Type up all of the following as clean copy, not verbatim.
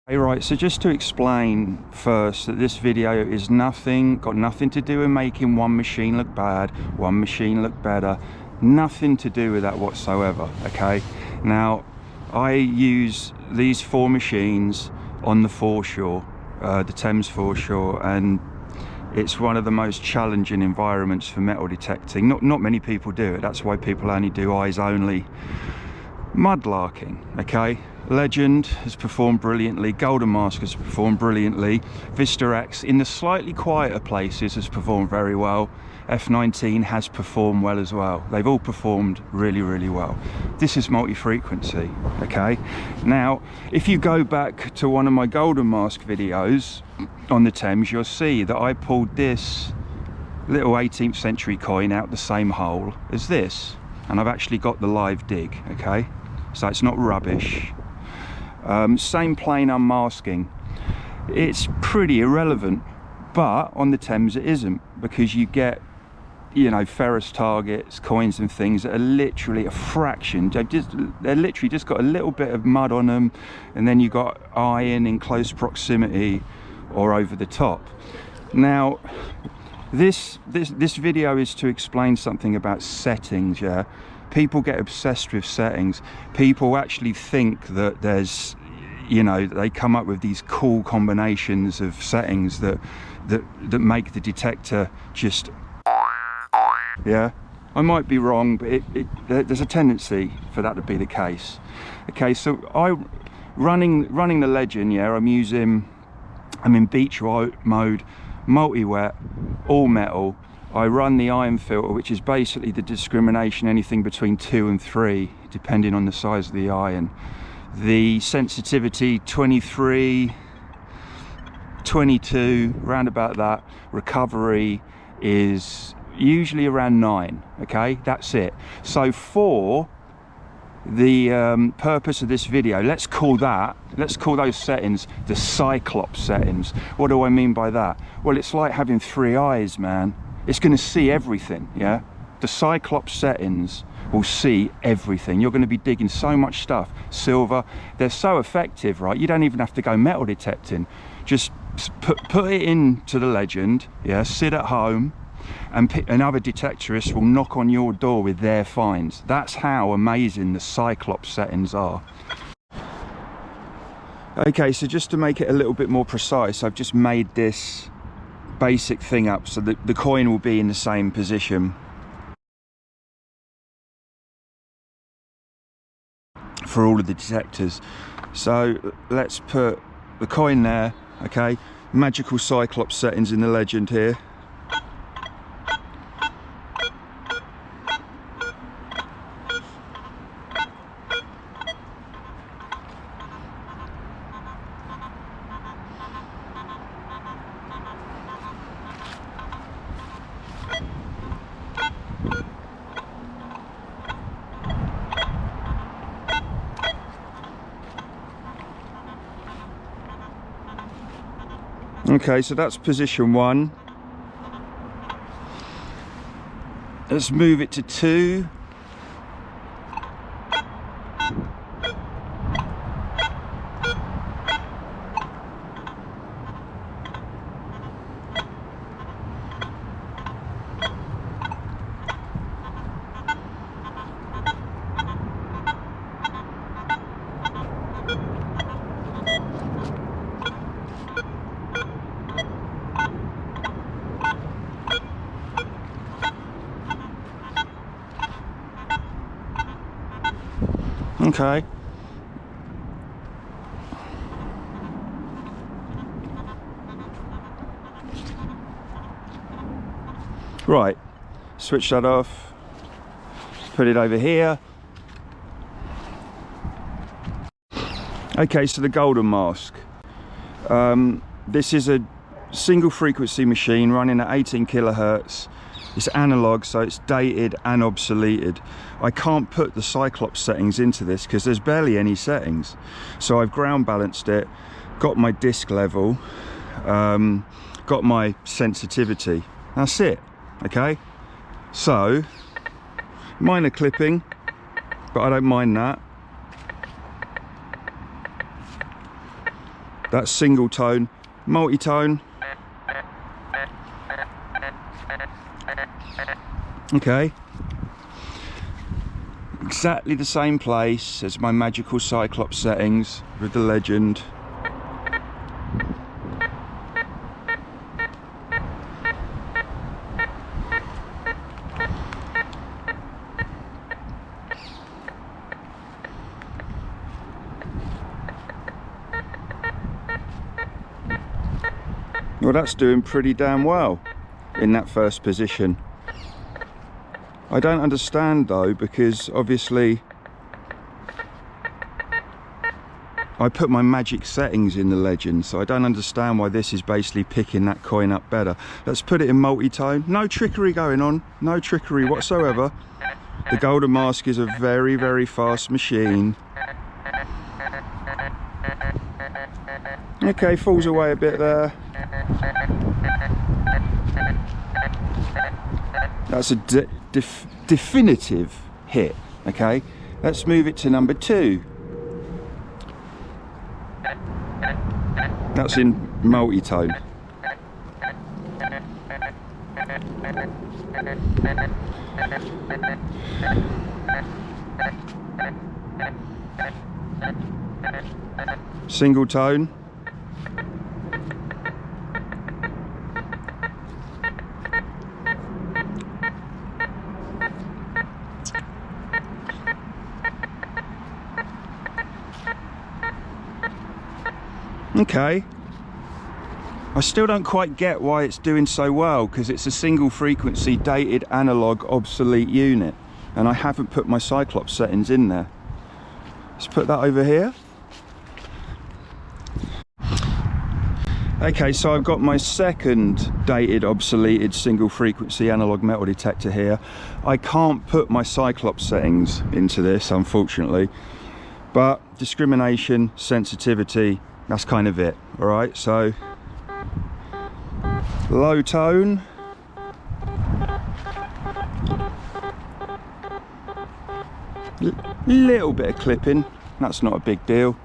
Hey, right, so just to explain first that this video is got nothing to do with making one machine look bad, one machine look better, nothing to do with that whatsoever, okay? Now, I use these 4 machines on the foreshore, the Thames foreshore, and it's one of the most challenging environments for metal detecting. Not many people do it, that's why people only do eyes only mudlarking, okay? Legend has performed brilliantly, Golden Mask has performed brilliantly, Vista X in the slightly quieter places has performed very well, F19 has performed well as well. They've all performed really, really well. This is multi-frequency, okay? Now, if you go back to one of my Golden Mask videos on the Thames, you'll see that I pulled this little 18th century coin out the same hole as this, and I've actually got the live dig, okay? So it's not rubbish. Same plane unmasking. It's pretty irrelevant, but on the Thames it isn't, because you get, you know, ferrous targets, coins and things that are literally a fraction. They're literally just got a little bit of mud on them, and then you got iron in close proximity or over the top. Now, this video is to explain something about settings, yeah? People get obsessed with settings. People actually think that there's, you know, they come up with these cool combinations of settings that make the detector just, yeah. I might be wrong, but there's a tendency for that to be the case. Okay, so running the Legend, yeah, I'm in beach mode, multi-wet, all metal. I run the iron filter, which is basically the discrimination, anything between 2 and 3, depending on the size of the iron. The sensitivity 23, 22, round about that. Recovery is usually around 9, okay? That's it. So for the purpose of this video, let's call those settings the Cyclops settings. What do I mean by that? Well, it's like having 3 eyes, man. It's going to see everything, yeah? The Cyclops settings will see everything. You're going to be digging so much stuff. Silver, they're so effective, right? You don't even have to go metal detecting. Just put it into the Legend, yeah? Sit at home, and other detectorists will knock on your door with their finds. That's how amazing the Cyclops settings are. Okay, so just to make it a little bit more precise, I've just made this basic thing up so that the coin will be in the same position for all of the detectors. So let's put the coin there, okay? Magical Cyclops settings in the Legend here. Okay, so that's position 1. Let's move it to 2. Okay. Right, switch that off, put it over here. Okay, so the Golden Mask. This is a single frequency machine running at 18 kilohertz. It's analog, so it's dated and obsoleted. I can't put the Cyclops settings into this because there's barely any settings. So I've ground balanced it, got my disc level, got my sensitivity. That's it, okay? So, minor clipping, but I don't mind that. That's single tone. Multi-tone. Okay. Exactly the same place as my magical Cyclops settings with the legend. Well, that's doing pretty damn well in that first position. I don't understand though, because obviously I put my magic settings in the legend, so I don't understand why this is basically picking that coin up better. Let's put it in multi-tone. No trickery going on, no trickery whatsoever. The Golden Mask is a very, very fast machine. Okay, falls away a bit there. That's a definitive hit. Okay, let's move it to number 2. That's in multi-tone. Single tone. Okay, I still don't quite get why it's doing so well, because it's a single frequency dated analog obsolete unit, and I haven't put my Cyclops settings in there. Let's put that over here. Okay, so I've got my second dated obsoleted single frequency analog metal detector here. I can't put my Cyclops settings into this, unfortunately, but discrimination, sensitivity, that's kind of it. All right, so low tone, little bit of clipping, that's not a big deal.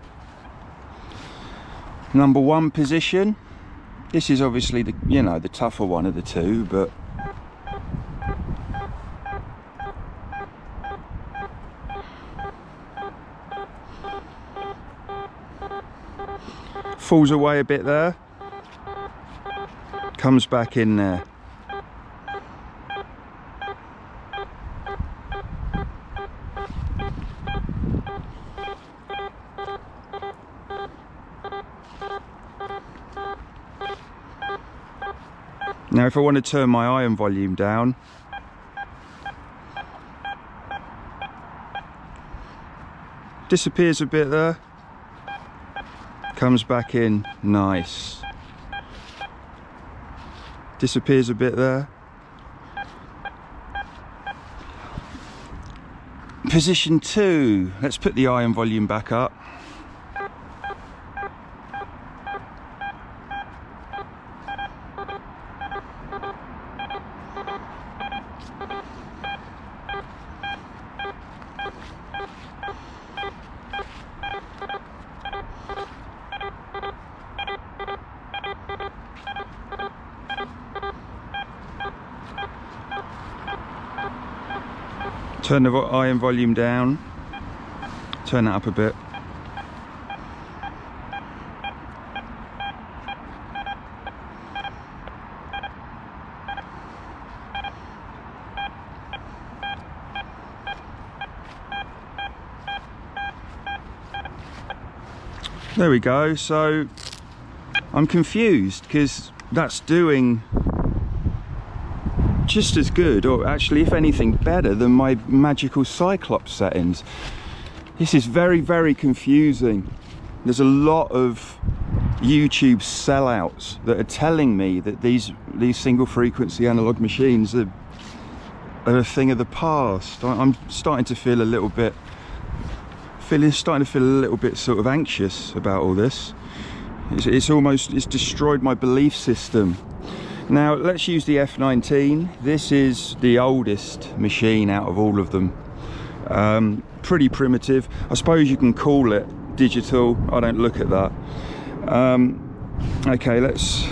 Number 1 position. This is obviously the, you know, the tougher one of the two, but falls away a bit there, comes back in there. Now if I want to turn my iron volume down, disappears a bit there, comes back in, nice. Disappears a bit there. Position 2, let's put the iron volume back up. Turn the iron volume down, turn that up a bit. There we go. So I'm confused because that's doing just as good, or actually if anything better, than my magical Cyclops settings. This is very, very confusing. There's a lot of YouTube sellouts that are telling me that these single frequency analog machines are a thing of the past. I'm starting to feel a little bit sort of anxious about all this. It's destroyed my belief system. Now let's use the F19. This is the oldest machine out of all of them. Pretty primitive. I suppose you can call it digital. I don't look at that. Okay, let's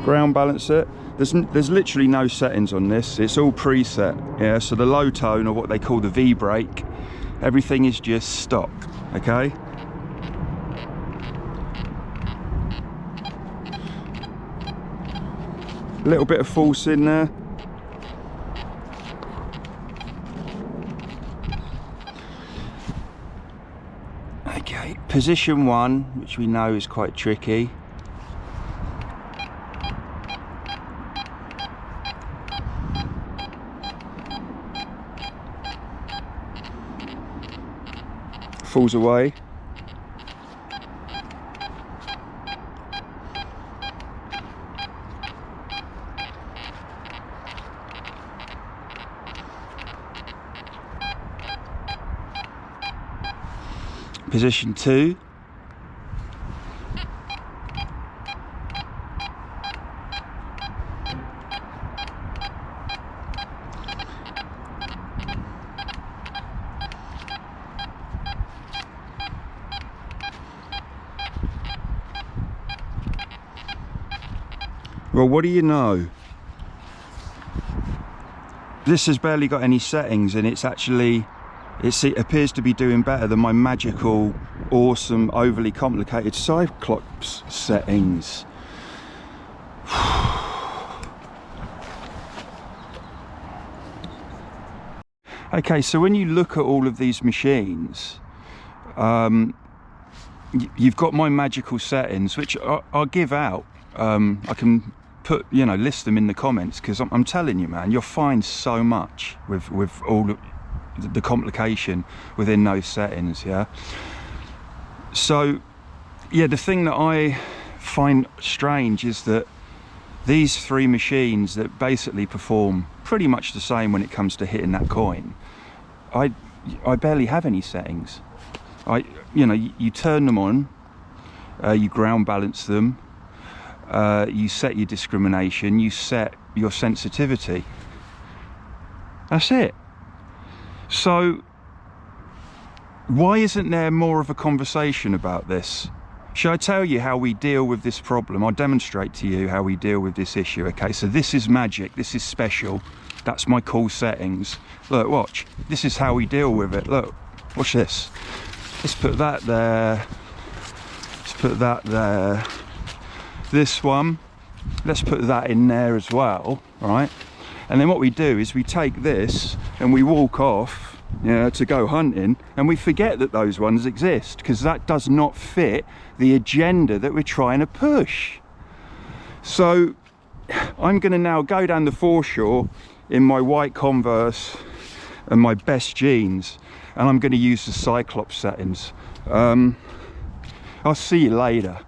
ground balance it. There's literally no settings on this, it's all preset. Yeah, so the low tone, or what they call the V brake, everything is just stock. Okay, a little bit of force in there. Okay, position 1, which we know is quite tricky. Falls away. Position 2. Well, what do you know? This has barely got any settings, and it's actually, it appears to be doing better than my magical, awesome, overly complicated Cyclops settings. Okay, so when you look at all of these machines, you've got my magical settings, which I'll give out. I can put, list them in the comments, because I'm telling you, man, you'll find so much with all of the complication within those settings. Yeah, so yeah, the thing that I find strange is that these 3 machines that basically perform pretty much the same when it comes to hitting that coin, I barely have any settings. You turn them on, you ground balance them, you set your discrimination, you set your sensitivity. That's it. So why isn't there more of a conversation about this? Shall I tell you how we deal with this problem? I'll demonstrate to you how we deal with this issue. Okay, so this is magic, this is special, that's my cool settings. Look, watch, this is how we deal with it. Look, watch this. Let's put that there, let's put that there. This one, let's put that in there as well, right? And then what we do is we take this and we walk off, to go hunting, and we forget that those ones exist, because that does not fit the agenda that we're trying to push. So I'm going to now go down the foreshore in my white Converse and my best jeans, and I'm going to use the Cyclops settings. I'll see you later.